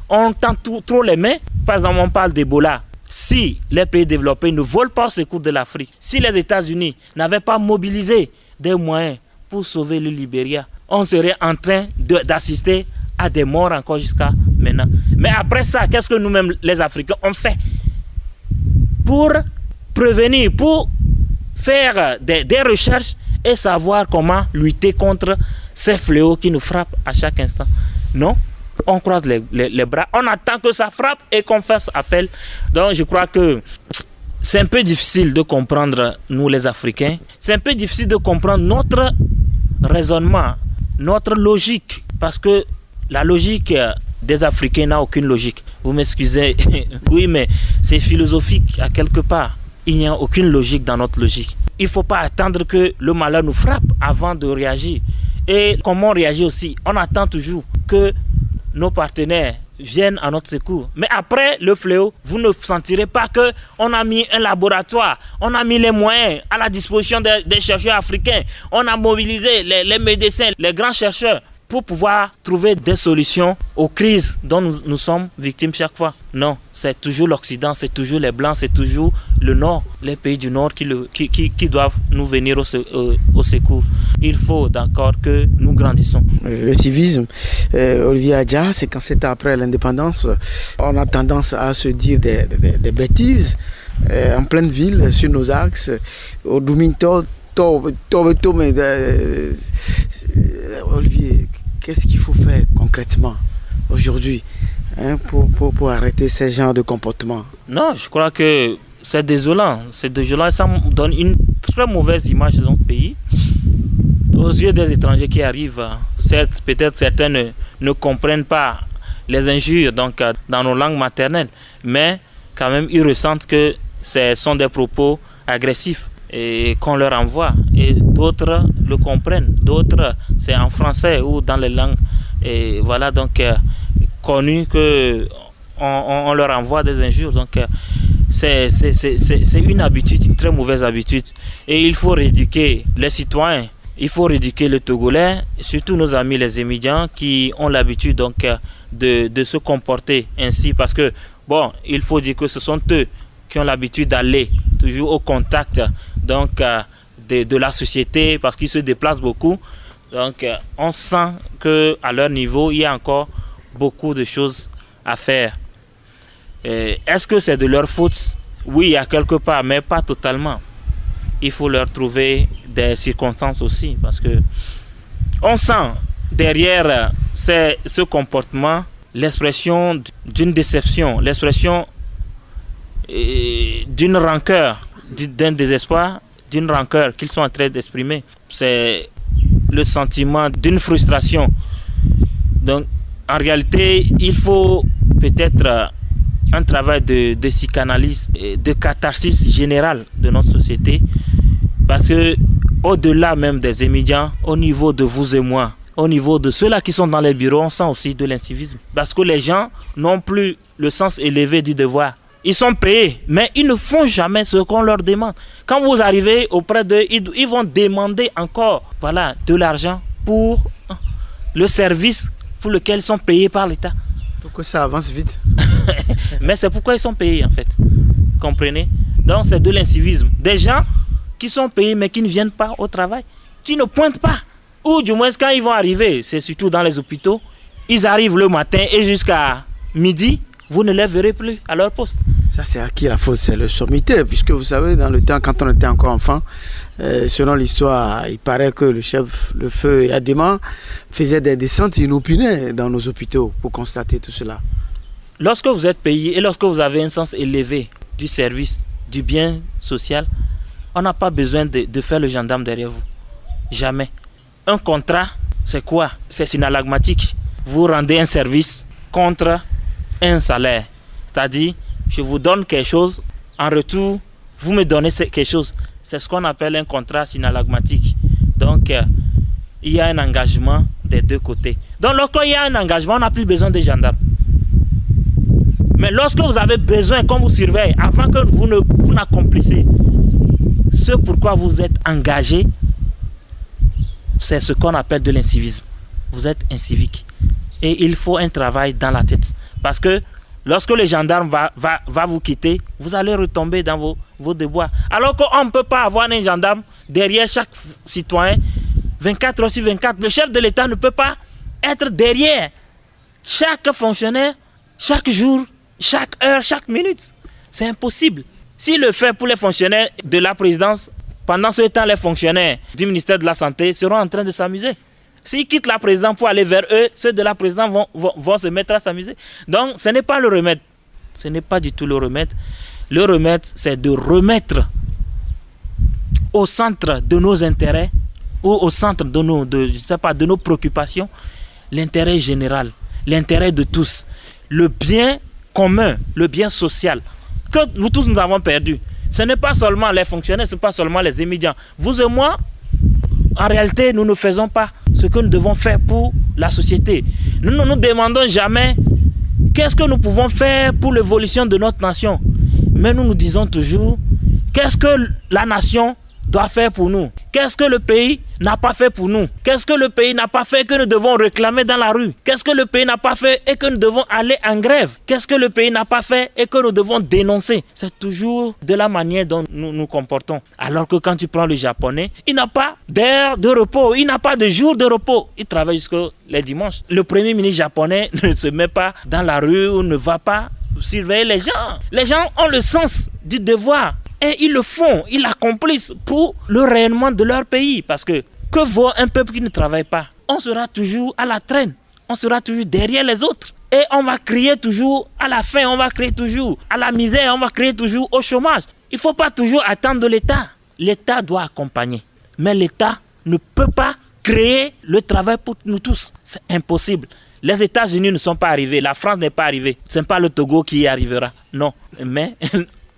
On tend trop les mains. Par exemple, on parle d'Ebola. Si les pays développés ne volent pas au secours de l'Afrique, si les États-Unis n'avaient pas mobilisé des moyens pour sauver le Libéria, on serait en train d'assister à des morts encore jusqu'à maintenant. Mais après ça, qu'est-ce que nous-mêmes, les Africains, on fait pour prévenir, pour faire des recherches et savoir comment lutter contre ces fléaux qui nous frappent à chaque instant? Non, on croise les bras, on attend que ça frappe et qu'on fasse appel. Donc je crois que c'est un peu difficile de comprendre, nous les Africains, c'est un peu difficile de comprendre notre raisonnement, notre logique, parce que la logique des Africains n'a aucune logique. Vous m'excusez, oui, mais c'est philosophique à quelque part. Il n'y a aucune logique dans notre logique. Il ne faut pas attendre que le malheur nous frappe avant de réagir. Et comment on réagit aussi? On attend toujours que nos partenaires viennent à notre secours. Mais après le fléau, vous ne sentirez pas qu'on a mis un laboratoire, on a mis les moyens à la disposition des chercheurs africains, on a mobilisé les médecins, les grands chercheurs pour pouvoir trouver des solutions aux crises dont nous sommes victimes chaque fois. Non, c'est toujours l'Occident, c'est toujours les Blancs, c'est toujours le Nord, les pays du Nord qui doivent nous venir au secours. Il faut d'accord que nous grandissons. Le civisme, Olivier Adja, c'est quand c'est après l'indépendance, on a tendance à se dire des bêtises en pleine ville, sur nos axes, au Dominto, Olivier, qu'est-ce qu'il faut faire concrètement aujourd'hui pour arrêter ce genre de comportement? Non, je crois que c'est désolant. C'est désolant. Ça donne une très mauvaise image de notre pays. Aux yeux des étrangers qui arrivent, certes, peut-être certains ne comprennent pas les injures donc, dans nos langues maternelles, mais quand même, ils ressentent que ce sont des propos agressifs et qu'on leur envoie, et d'autres le comprennent, d'autres c'est en français ou dans les langues connues que on leur envoie des injures. Donc c'est une habitude, une très mauvaise habitude, et il faut rééduquer les citoyens, il faut rééduquer les Togolais, surtout nos amis les émigrants qui ont l'habitude donc de se comporter ainsi, parce que bon, il faut dire que ce sont eux qui ont l'habitude d'aller toujours au contact donc de la société, parce qu'ils se déplacent beaucoup. Donc on sent qu'à leur niveau, il y a encore beaucoup de choses à faire. Est-ce que c'est de leur faute? Oui, à quelque part, mais pas totalement. Il faut leur trouver des circonstances aussi, parce que on sent derrière ce comportement l'expression d'une déception, l'expression d'une rancœur, d'un désespoir, d'une rancœur qu'ils sont en train d'exprimer. C'est le sentiment d'une frustration. Donc, en réalité, il faut peut-être un travail de psychanalyse, de catharsis générale de notre société, parce que au-delà même des étudiants, au niveau de vous et moi, au niveau de ceux-là qui sont dans les bureaux, on sent aussi de l'incivisme. Parce que les gens n'ont plus le sens élevé du devoir. Ils sont payés, mais ils ne font jamais ce qu'on leur demande. Quand vous arrivez auprès d'eux, ils vont demander encore de l'argent pour le service pour lequel ils sont payés par l'État. Pourquoi ça avance vite? Mais c'est pourquoi ils sont payés en fait. Comprenez? Donc c'est de l'incivisme. Des gens qui sont payés mais qui ne viennent pas au travail, qui ne pointent pas. Ou du moins quand ils vont arriver, c'est surtout dans les hôpitaux, ils arrivent le matin et jusqu'à midi, vous ne les verrez plus à leur poste. Ça, c'est à qui la faute? C'est le sommité, puisque vous savez, dans le temps, quand on était encore enfant, selon l'histoire, il paraît que le chef, le feu Yadema, faisait des descentes inopinées dans nos hôpitaux pour constater tout cela. Lorsque vous êtes payé et lorsque vous avez un sens élevé du service, du bien social, on n'a pas besoin de faire le gendarme derrière vous. Jamais. Un contrat, c'est quoi? C'est synalagmatique. Vous rendez un service contre un salaire. C'est-à-dire, je vous donne quelque chose, en retour, vous me donnez quelque chose. C'est ce qu'on appelle un contrat synalagmatique. Donc, il y a un engagement des deux côtés. Donc, lorsqu'il y a un engagement, on n'a plus besoin de gendarmes. Mais lorsque vous avez besoin qu'on vous surveille, avant que vous n'accomplissez ce pourquoi vous êtes engagé, c'est ce qu'on appelle de l'incivisme. Vous êtes incivique. Et il faut un travail dans la tête. Parce que lorsque le gendarme va vous quitter, vous allez retomber dans vos devoirs. Alors qu'on ne peut pas avoir un gendarme derrière chaque citoyen 24 heures sur 24. Le chef de l'État ne peut pas être derrière chaque fonctionnaire, chaque jour, chaque heure, chaque minute. C'est impossible. S'il le fait pour les fonctionnaires de la présidence, pendant ce temps, les fonctionnaires du ministère de la Santé seront en train de s'amuser. S'ils quittent la présidence pour aller vers eux, ceux de la présidence vont se mettre à s'amuser. Donc, ce n'est pas le remède. Ce n'est pas du tout le remède. Le remède, c'est de remettre au centre de nos intérêts ou au centre de nos préoccupations l'intérêt général, l'intérêt de tous, le bien commun, le bien social que nous tous nous avons perdu. Ce n'est pas seulement les fonctionnaires, ce n'est pas seulement les étudiants. Vous et moi, en réalité, nous ne faisons pas ce que nous devons faire pour la société. Nous ne nous demandons jamais qu'est-ce que nous pouvons faire pour l'évolution de notre nation. Mais nous nous disons toujours qu'est-ce que la nation doit faire pour nous. Qu'est-ce que le pays n'a pas fait pour nous? Qu'est-ce que le pays n'a pas fait que nous devons réclamer dans la rue? Qu'est-ce que le pays n'a pas fait et que nous devons aller en grève? Qu'est-ce que le pays n'a pas fait et que nous devons dénoncer? C'est toujours de la manière dont nous nous comportons. Alors que quand tu prends le japonais, il n'a pas d'heure de repos, il n'a pas de jour de repos. Il travaille jusqu'au les dimanches. Le premier ministre japonais ne se met pas dans la rue ou ne va pas surveiller les gens. Les gens ont le sens du devoir. Et ils le font, ils l'accomplissent pour le rayonnement de leur pays. Parce que vaut un peuple qui ne travaille pas? On sera toujours à la traîne, on sera toujours derrière les autres. Et on va crier toujours à la faim, on va crier toujours à la misère, on va crier toujours au chômage. Il ne faut pas toujours attendre de l'État. L'État doit accompagner. Mais l'État ne peut pas créer le travail pour nous tous. C'est impossible. Les États-Unis ne sont pas arrivés, la France n'est pas arrivée. Ce n'est pas le Togo qui y arrivera. Non, mais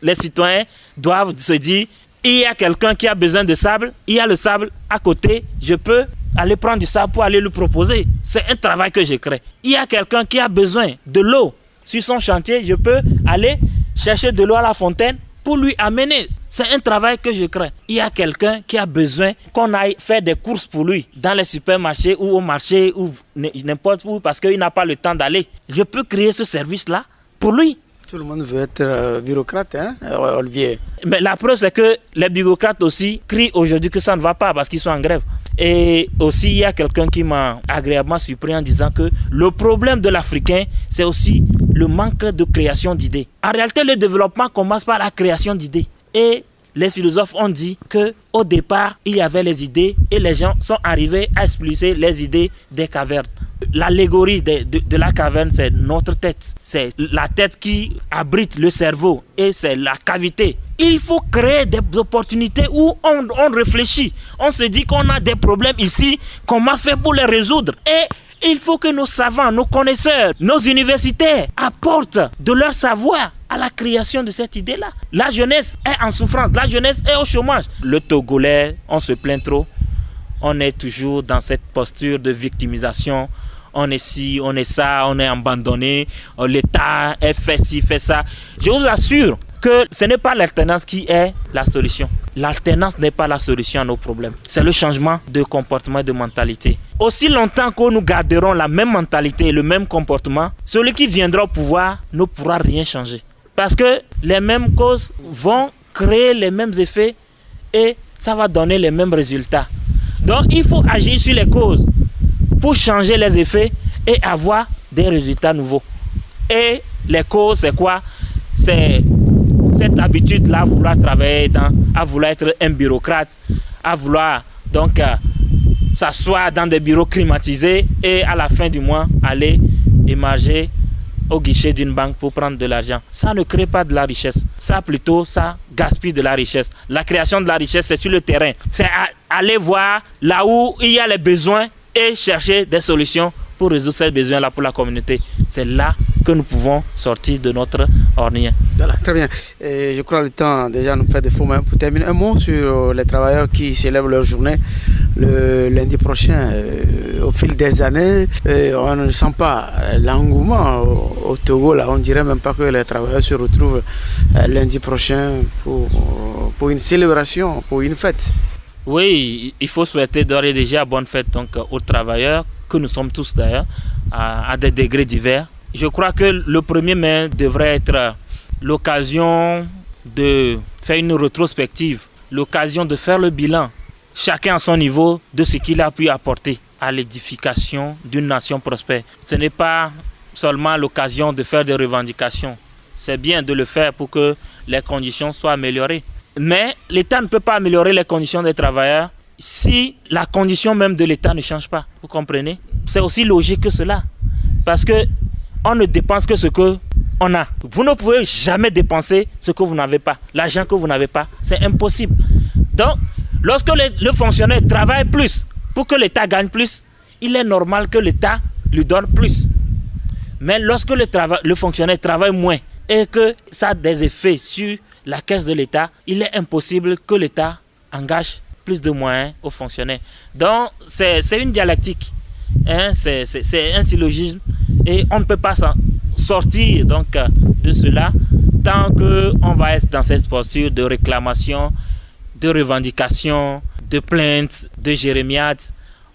les citoyens doivent se dire, il y a quelqu'un qui a besoin de sable, il y a le sable à côté, je peux aller prendre du sable pour aller lui proposer. C'est un travail que je crée. Il y a quelqu'un qui a besoin de l'eau sur son chantier, je peux aller chercher de l'eau à la fontaine pour lui amener. C'est un travail que je crée. Il y a quelqu'un qui a besoin qu'on aille faire des courses pour lui dans les supermarchés ou au marché ou n'importe où parce qu'il n'a pas le temps d'aller. Je peux créer ce service-là pour lui. Tout le monde veut être bureaucrate, hein, Olivier? Mais la preuve, c'est que les bureaucrates aussi crient aujourd'hui que ça ne va pas parce qu'ils sont en grève. Et aussi, il y a quelqu'un qui m'a agréablement surpris en disant que le problème de l'Africain, c'est aussi le manque de création d'idées. En réalité, le développement commence par la création d'idées. Et les philosophes ont dit qu'au départ, il y avait les idées et les gens sont arrivés à expulser les idées des cavernes. L'allégorie de la caverne, c'est notre tête. C'est la tête qui abrite le cerveau et c'est la cavité. Il faut créer des opportunités où on réfléchit. On se dit qu'on a des problèmes ici, comment faire pour les résoudre. Et il faut que nos savants, nos connaisseurs, nos universitaires apportent de leur savoir à la création de cette idée-là. La jeunesse est en souffrance, la jeunesse est au chômage. Le Togolais, on se plaint trop. On est toujours dans cette posture de victimisation. On est ci, on est ça, on est abandonné. L'État fait ci, fait ça. Je vous assure que ce n'est pas l'alternance qui est la solution. L'alternance n'est pas la solution à nos problèmes. C'est le changement de comportement et de mentalité. Aussi longtemps que nous garderons la même mentalité et le même comportement, celui qui viendra au pouvoir ne pourra rien changer. Parce que les mêmes causes vont créer les mêmes effets et ça va donner les mêmes résultats. Donc il faut agir sur les causes pour changer les effets et avoir des résultats nouveaux. Et les causes, c'est quoi? C'est cette habitude-là à vouloir travailler, à vouloir être un bureaucrate, à vouloir donc s'asseoir dans des bureaux climatisés et à la fin du mois aller émarger au guichet d'une banque pour prendre de l'argent. Ça ne crée pas de la richesse. Ça plutôt, ça gaspille de la richesse. La création de la richesse, c'est sur le terrain. C'est aller voir là où il y a les besoins et chercher des solutions pour résoudre ces besoins-là pour la communauté. C'est là que nous pouvons sortir de notre ornière. Voilà, très bien. Et je crois que le temps déjà nous fait défaut. Pour terminer, un mot sur les travailleurs qui célèbrent leur journée le lundi prochain. Au fil des années, on ne sent pas l'engouement au Togo. Là, on ne dirait même pas que les travailleurs se retrouvent lundi prochain pour une célébration, pour une fête. Oui, il faut souhaiter d'ores et déjà bonne fête donc, aux travailleurs, que nous sommes tous d'ailleurs, à des degrés divers. Je crois que le 1er mai devrait être l'occasion de faire une rétrospective, l'occasion de faire le bilan, chacun à son niveau, de ce qu'il a pu apporter à l'édification d'une nation prospère. Ce n'est pas seulement l'occasion de faire des revendications. C'est bien de le faire pour que les conditions soient améliorées. Mais l'État ne peut pas améliorer les conditions des travailleurs si la condition même de l'État ne change pas. Vous comprenez? C'est aussi logique que cela. Parce que on ne dépense que ce qu'on a. Vous ne pouvez jamais dépenser ce que vous n'avez pas. L'argent que vous n'avez pas, c'est impossible. Donc, lorsque le fonctionnaire travaille plus pour que l'État gagne plus, il est normal que l'État lui donne plus. Mais lorsque le fonctionnaire travaille moins et que ça a des effets sur la caisse de l'État, il est impossible que l'État engage plus de moyens aux fonctionnaires. Donc, c'est une dialectique. Hein, c'est un syllogisme. Et on ne peut pas sortir donc, de cela tant qu'on va être dans cette posture de réclamation, de revendication, de plainte, de jérémiade.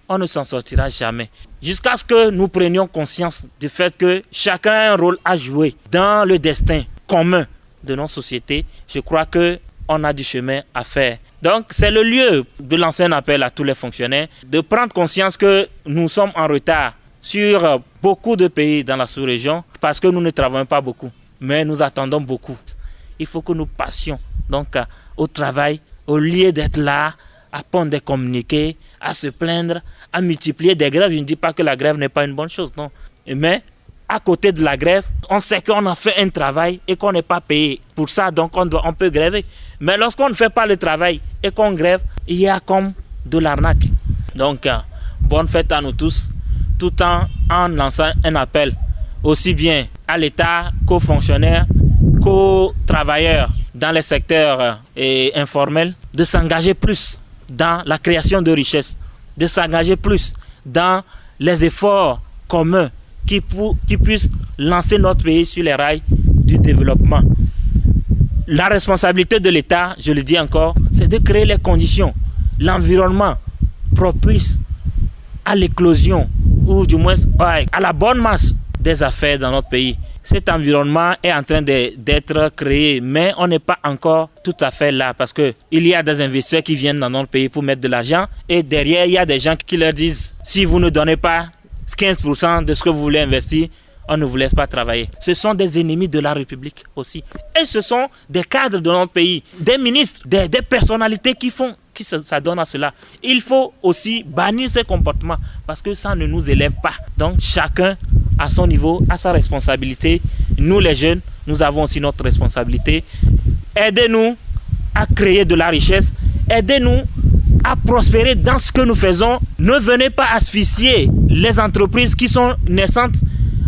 On ne s'en sortira jamais. Jusqu'à ce que nous prenions conscience du fait que chacun a un rôle à jouer dans le destin commun de nos sociétés, je crois qu'on a du chemin à faire. Donc c'est le lieu de lancer un appel à tous les fonctionnaires de prendre conscience que nous sommes en retard sur beaucoup de pays dans la sous-région parce que nous ne travaillons pas beaucoup, mais nous attendons beaucoup. Il faut que nous passions donc au travail au lieu d'être là à pondre des communiqués, à se plaindre, à multiplier des grèves. Je ne dis pas que la grève n'est pas une bonne chose, non. Mais à côté de la grève, on sait qu'on a fait un travail et qu'on n'est pas payé. Pour ça, donc, on peut gréver. Mais lorsqu'on ne fait pas le travail et qu'on grève, il y a comme de l'arnaque. Donc, bonne fête à nous tous, tout en lançant un appel aussi bien à l'État qu'aux fonctionnaires, qu'aux travailleurs dans les secteurs informels, de s'engager plus dans la création de richesses, de s'engager plus dans les efforts communs qui puissent lancer notre pays sur les rails du développement. La responsabilité de l'État, je le dis encore, c'est de créer les conditions, l'environnement propice à l'éclosion ou du moins à la bonne marche des affaires dans notre pays. Cet environnement est en train d'être créé, mais on n'est pas encore tout à fait là parce qu'il y a des investisseurs qui viennent dans notre pays pour mettre de l'argent et derrière, il y a des gens qui leur disent « si vous ne donnez pas 15% de ce que vous voulez investir, on ne vous laisse pas travailler ». Ce sont des ennemis de la République aussi. Et ce sont des cadres de notre pays, des ministres, des personnalités qui s'adonnent à cela. Il faut aussi bannir ces comportements parce que ça ne nous élève pas. Donc chacun à son niveau, à sa responsabilité. Nous les jeunes, nous avons aussi notre responsabilité. Aidez-nous à créer de la richesse. Aidez-nous à prospérer dans ce que nous faisons. Ne venez pas asphyxier les entreprises qui sont naissantes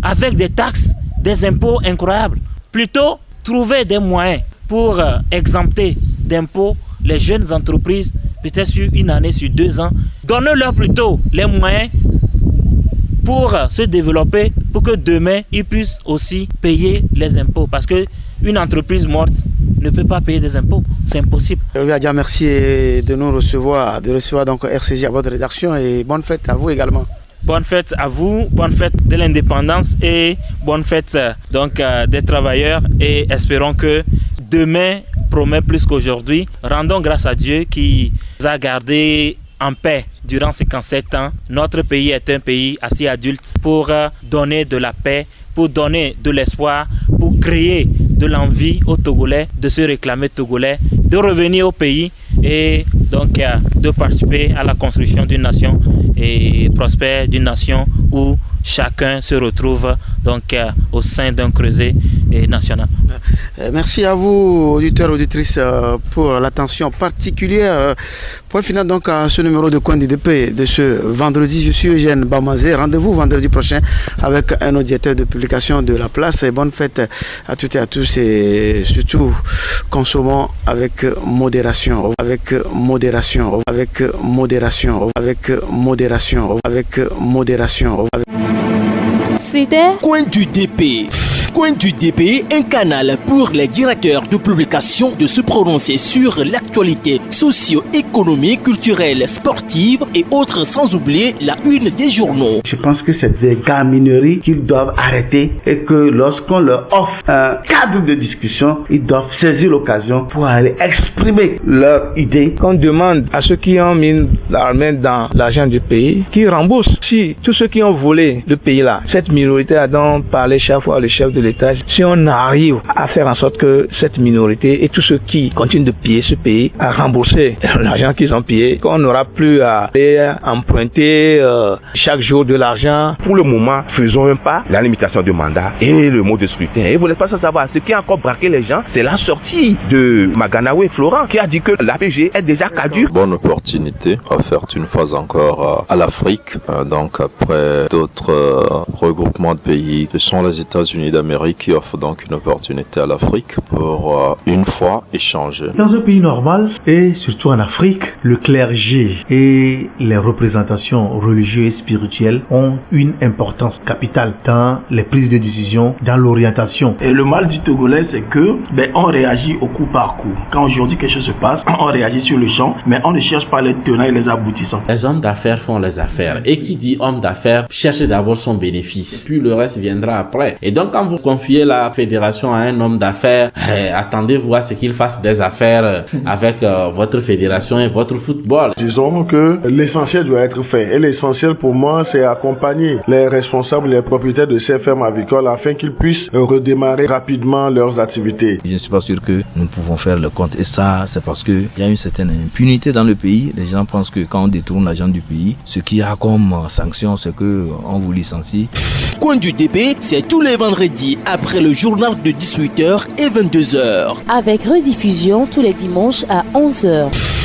avec des taxes, des impôts incroyables. Plutôt, trouver des moyens pour exempter d'impôts les jeunes entreprises, peut-être sur une année, sur 2 ans. Donnez-leur plutôt les moyens pour se développer, pour que demain, ils puissent aussi payer les impôts. Parce qu'une entreprise morte ne peut pas payer des impôts. C'est impossible. Olivier Adja, merci de nous recevoir, donc RCJ à votre rédaction et bonne fête à vous également. Bonne fête à vous, bonne fête de l'indépendance et bonne fête donc des travailleurs et espérons que demain promet plus qu'aujourd'hui. Rendons grâce à Dieu qui nous a gardés en paix durant 57 ans. Notre pays est un pays assez adulte pour donner de la paix, pour donner de l'espoir, pour créer de l'envie aux Togolais de se réclamer Togolais, de revenir au pays et donc de participer à la construction d'une nation et prospère, d'une nation où chacun se retrouve donc au sein d'un creuset national. Merci à vous, auditeurs, auditrices, pour l'attention particulière. Point final donc à ce numéro de Coin d'IDP de ce vendredi. Je suis Eugène Bamazé. Rendez-vous vendredi prochain avec un auditeur de publication de La Place. Et bonne fête à toutes et à tous et surtout consommons avec modération, avec modération, avec modération, avec modération, avec modération. C'était Coin du DP. Coin du DP, un canal pour les directeurs de publication de se prononcer sur l'actualité socio-économique, culturelle, sportive et autres, sans oublier la une des journaux. Je pense que c'est des gamineries qu'ils doivent arrêter et que lorsqu'on leur offre un cadre de discussion, ils doivent saisir l'occasion pour aller exprimer leurs idées. Qu'on demande à ceux qui ont mis la main dans l'argent du pays, qu'ils remboursent. Si tous ceux qui ont volé le pays là, cette minorité a dont parlait chaque fois le chef de l'État, si on arrive à faire en sorte que cette minorité et tous ceux qui continuent de piller ce pays à rembourser l'argent qu'ils ont pillé, qu'on n'aura plus à aller emprunter chaque jour de l'argent. Pour le moment, faisons un pas, la limitation de mandat et le mode de scrutin. Et vous n'êtes pas sans savoir, ce qui a encore braqué les gens, c'est la sortie de Maganawe Florent qui a dit que l'APG est déjà caduque. Bonne opportunité offerte une fois encore à l'Afrique, donc après d'autres regroupements de pays, ce sont les États-Unis d'Amérique qui offrent donc une opportunité à l'Afrique pour une fois échanger. Dans un pays normal et surtout en Afrique, le clergé et les représentations religieuses et spirituelles ont une importance capitale dans les prises de décision, dans l'orientation. Et le mal du Togolais, c'est que on réagit au coup par coup. Quand aujourd'hui quelque chose se passe, on réagit sur le champ, mais on ne cherche pas les tenants et les aboutissants. Les hommes d'affaires font les affaires. Et qui dit homme d'affaires cherche d'abord son bénéfice, puis le reste viendra après. Et donc quand vous confiez la fédération à un homme d'affaires, attendez-vous à ce qu'il fasse des affaires avec votre fédération et votre football. Disons que l'essentiel doit être fait. Et l'essentiel pour moi, c'est accompagner les responsables, les propriétaires de ces fermes avicoles afin qu'ils puissent redémarrer rapidement leurs activités. Je ne suis pas sûr que nous pouvons faire le compte. Et ça, c'est parce qu'il y a une certaine impunité dans le pays. Les gens pensent que quand on détourne l'argent du pays, ce qu'il y a comme sanction, c'est qu'on vous licencie. Coin du DP, c'est tous les vendredis après le journal de 18h et 22h. Avec rediffusion tous les dimanches à 11h.